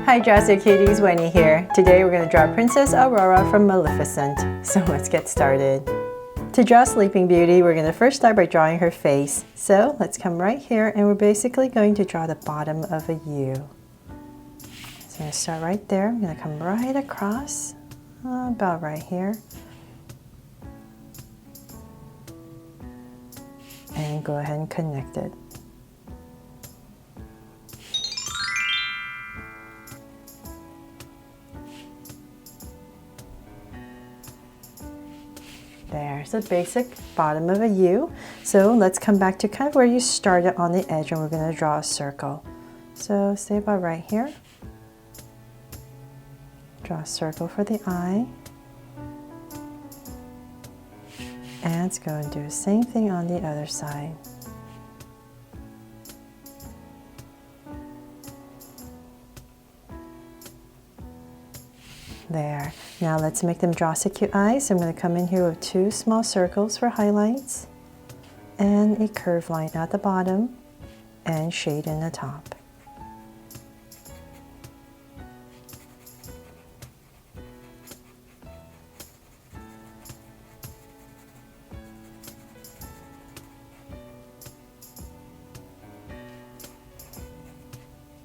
Hi Dresser Cuties, Winnie here. Today we're going to draw Princess Aurora from Maleficent. So let's get started. To draw Sleeping Beauty, we're going to first start by drawing her face. So let's come right here and we're basically going to draw the bottom of a U. So I'm going to start right there. I'm going to come right across, about right here. And go ahead and connect it. There's the basic bottom of a U. So let's come back to kind of where you started on the edge and we're going to draw a circle. So stay about right here. Draw a circle for the eye. And let's go and do the same thing on the other side. There. Now let's make them draw so cute eyes. So I'm going to come in here with two small circles for highlights and a curved line at the bottom and shade in the top.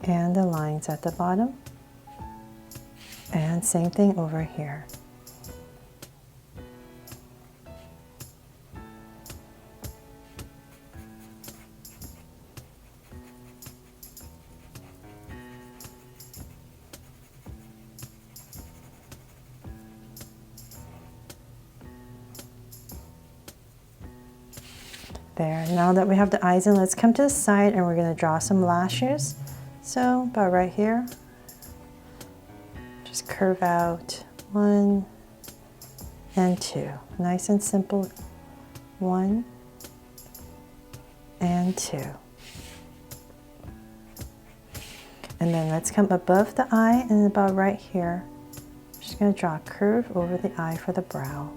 And the lines at the bottom. And same thing over here. There, now that we have the eyes in, let's come to the side and we're going to draw some lashes. So about right here. Just curve out 1 and 2. Nice and simple. 1 and 2. And then let's come above the eye and about right here. I'm just going to draw a curve over the eye for the brow.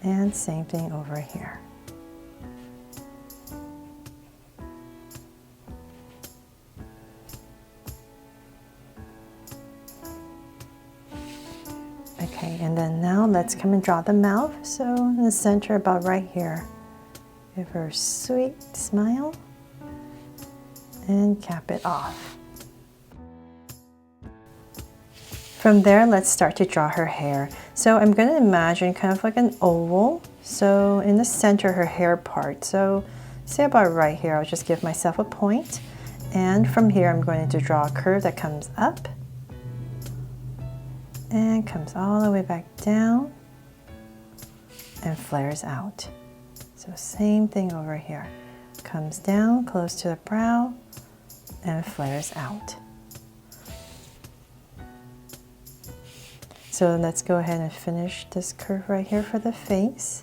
And same thing over here. Okay, and then now let's come and draw the mouth. So in the center about right here. Give her a sweet smile and cap it off. From there, let's start to draw her hair. So I'm going to imagine kind of like an oval. So in the center, her hair part. So say about right here, I'll just give myself a point. And from here, I'm going to draw a curve that comes up and comes all the way back down and flares out. So same thing over here. Comes down close to the brow and flares out. So let's go ahead and finish this curve right here for the face.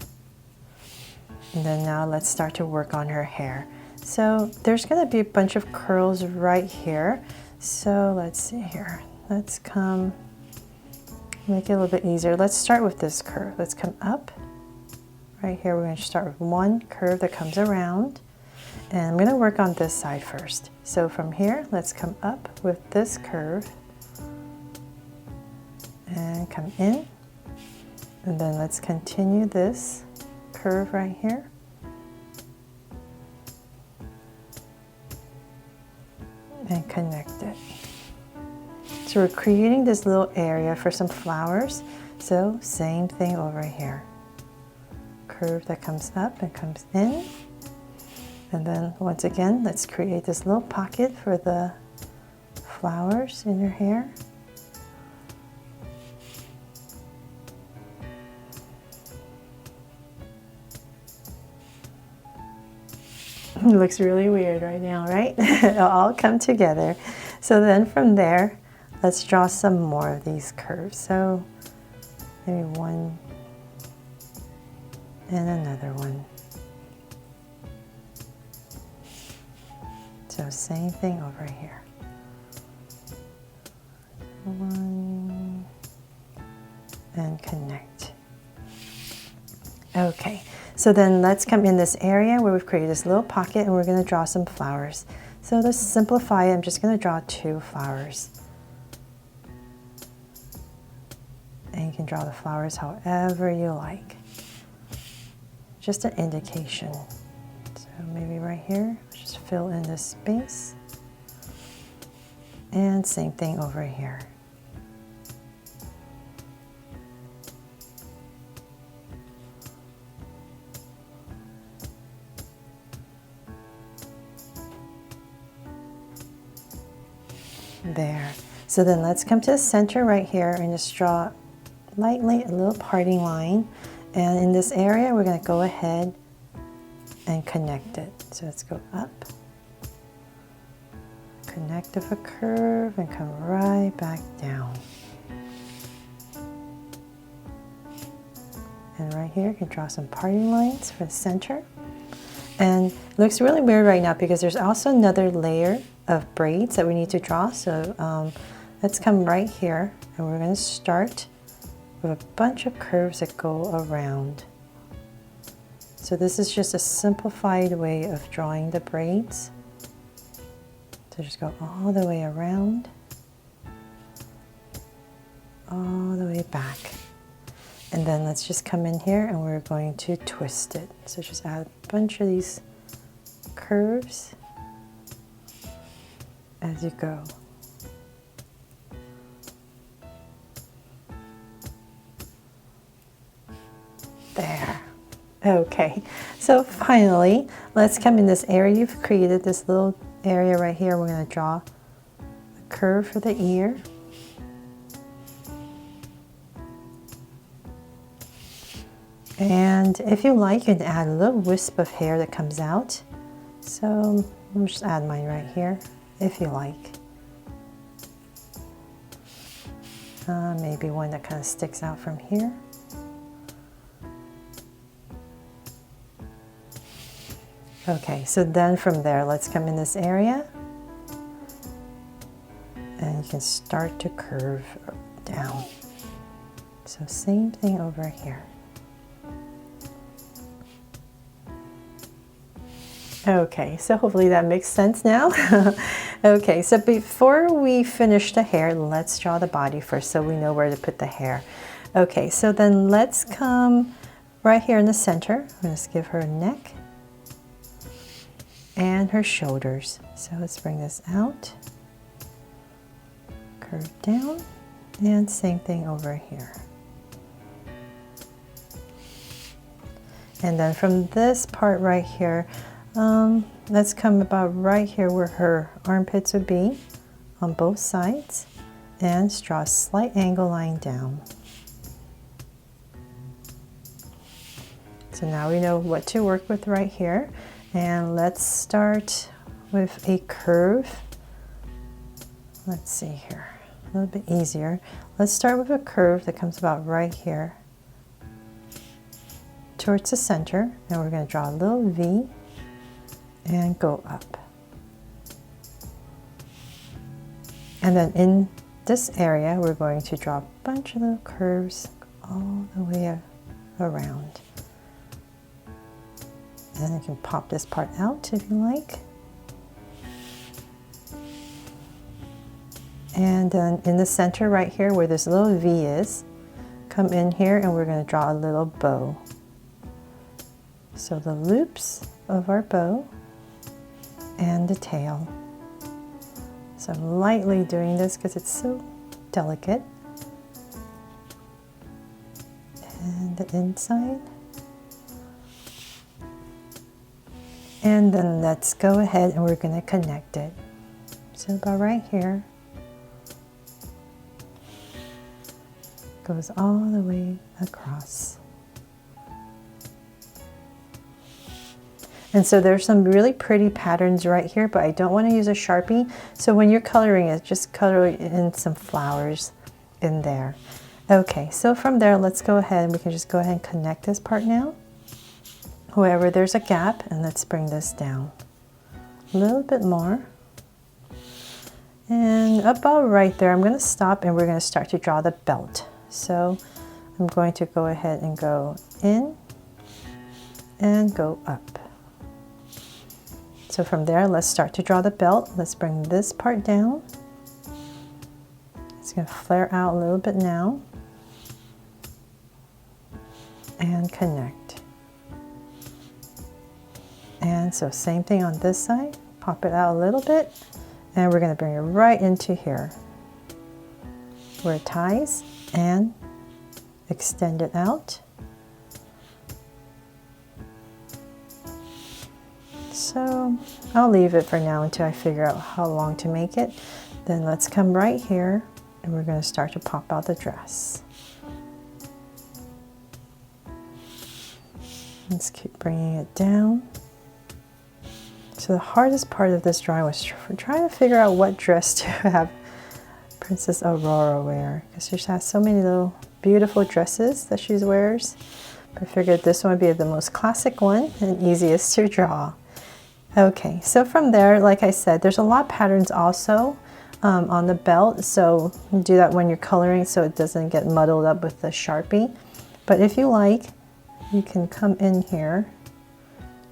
And then now let's start to work on her hair. So there's going to be a bunch of curls right here. So let's see here. Let's come make it a little bit easier. Let's start with this curve. Let's come up. Right here, we're going to start with one curve that comes around. And I'm going to work on this side first. So from here, let's come up with this curve. And come in. And then let's continue this curve right here. And connect it. So we're creating this little area for some flowers. So same thing over here. Curve that comes up and comes in. And then once again, let's create this little pocket for the flowers in her hair. It looks really weird right now, right? It'll all come together. So then from there, let's draw some more of these curves. So maybe one and another one. So same thing over here. One and connect. Okay, so then let's come in this area where we've created this little pocket and we're going to draw some flowers. So to simplify it, I'm just going to draw 2 flowers. And you can draw the flowers however you like. Just an indication. So maybe right here, just fill in this space. And same thing over here. There. So then let's come to the center right here and just draw lightly a little parting line. And in this area, we're going to go ahead and connect it. So let's go up, connect with a curve, and come right back down. And right here, you can draw some parting lines for the center. And it looks really weird right now because there's also another layer of braids that we need to draw. So let's come right here, and we're going to start with a bunch of curves that go around. So this is just a simplified way of drawing the braids. So just go all the way around, all the way back. And then let's just come in here and we're going to twist it. So just add a bunch of these curves as you go. There. Okay, so finally, let's come in this area you've created, this little area right here. We're going to draw a curve for the ear. And if you like, you can add a little wisp of hair that comes out. So I'll just add mine right here, if you like. Maybe one that kind of sticks out from here. Okay, so then from there, let's come in this area. And you can start to curve down. So same thing over here. Okay, so hopefully that makes sense now. Okay, so before we finish the hair, let's draw the body first so we know where to put the hair. Okay, so then let's come right here in the center. I'm going to give her a neck and her shoulders. So let's bring this out, curve down, and same thing over here. And then from this part right here, let's come about right here where her armpits would be on both sides and draw a slight angle line down. So now we know what to work with right here. And let's start with a curve. Let's see here, a little bit easier. Let's start with a curve that comes about right here towards the center. And we're going to draw a little V and go up. And then in this area, we're going to draw a bunch of little curves all the way around. And you can pop this part out if you like. And then in the center right here where this little V is, come in here and we're going to draw a little bow. So the loops of our bow and the tail. So I'm lightly doing this because it's so delicate. And the inside. And then let's go ahead and we're going to connect it. So about right here. Goes all the way across. And so there's some really pretty patterns right here, but I don't want to use a Sharpie. So when you're coloring it, just color in some flowers in there. Okay, so from there, let's go ahead and we can just go ahead and connect this part now. Wherever there's a gap, and let's bring this down a little bit more. And about right there, I'm going to stop and we're going to start to draw the belt. So I'm going to go ahead and go in and go up. So from there, let's start to draw the belt. Let's bring this part down. It's going to flare out a little bit now. And connect. And so same thing on this side. Pop it out a little bit. And we're going to bring it right into here, where it ties, and extend it out. So I'll leave it for now until I figure out how long to make it. Then let's come right here and we're going to start to pop out the dress. Let's keep bringing it down. So the hardest part of this drawing was trying to figure out what dress to have Princess Aurora wear, because she has so many little beautiful dresses that she wears. But I figured this one would be the most classic one and easiest to draw. Okay, so from there, like I said, there's a lot of patterns also on the belt, so do that when you're coloring so it doesn't get muddled up with the Sharpie. But if you like, you can come in here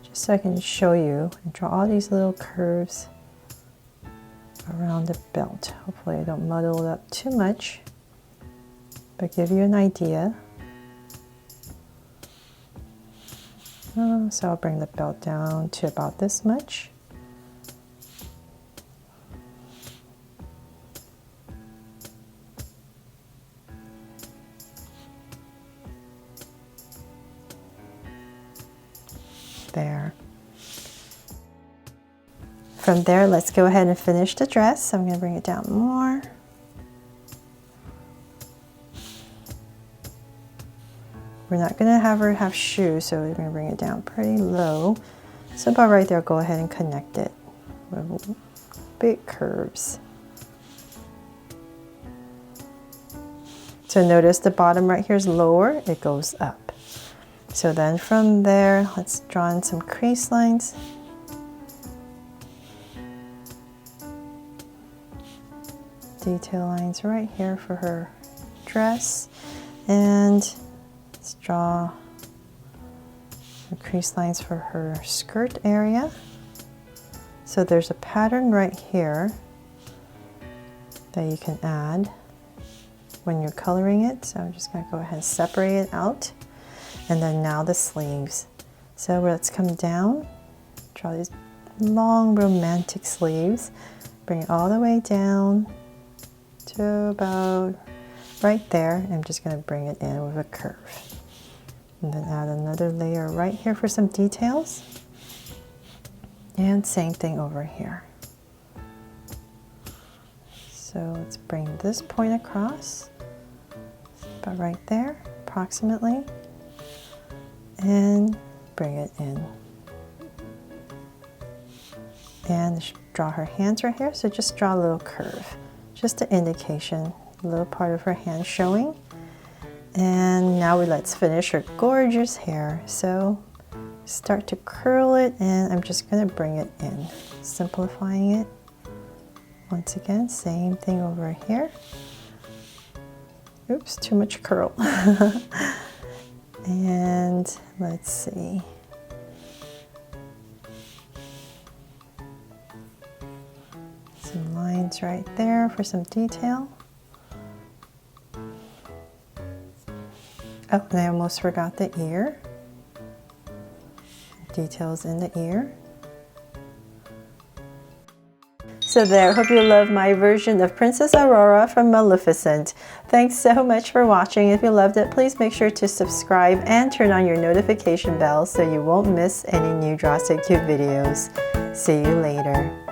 just so I can show you and draw all these little curves around the belt. Hopefully I don't muddle it up too much, but give you an idea. So I'll bring the belt down to about this much. There. From there, let's go ahead and finish the dress. I'm going to bring it down more. We're not going to have her have shoes, so we're going to bring it down pretty low. So about right there, go ahead and connect it with big curves. So notice the bottom right here is lower, it goes up. So then from there, let's draw in some crease lines. Detail lines right here for her dress. And let's draw some crease lines for her skirt area. So there's a pattern right here that you can add when you're coloring it. So I'm just going to go ahead and separate it out. And then now the sleeves. So let's come down, draw these long romantic sleeves, bring it all the way down to about right there. I'm just going to bring it in with a curve. And then add another layer right here for some details. And same thing over here. So let's bring this point across, about right there, approximately. And bring it in. And draw her hands right here, so just draw a little curve. Just an indication, a little part of her hand showing. And now let's finish her gorgeous hair. So start to curl it, and I'm just going to bring it in, simplifying it. Once again, same thing over here. Oops, too much curl. And let's see. Some lines right there for some detail. Oh, and I almost forgot the ear. Details in the ear. So there, hope you love my version of Princess Aurora from Maleficent. Thanks so much for watching. If you loved it, please make sure to subscribe and turn on your notification bell so you won't miss any new Draw Stay Cute videos. See you later.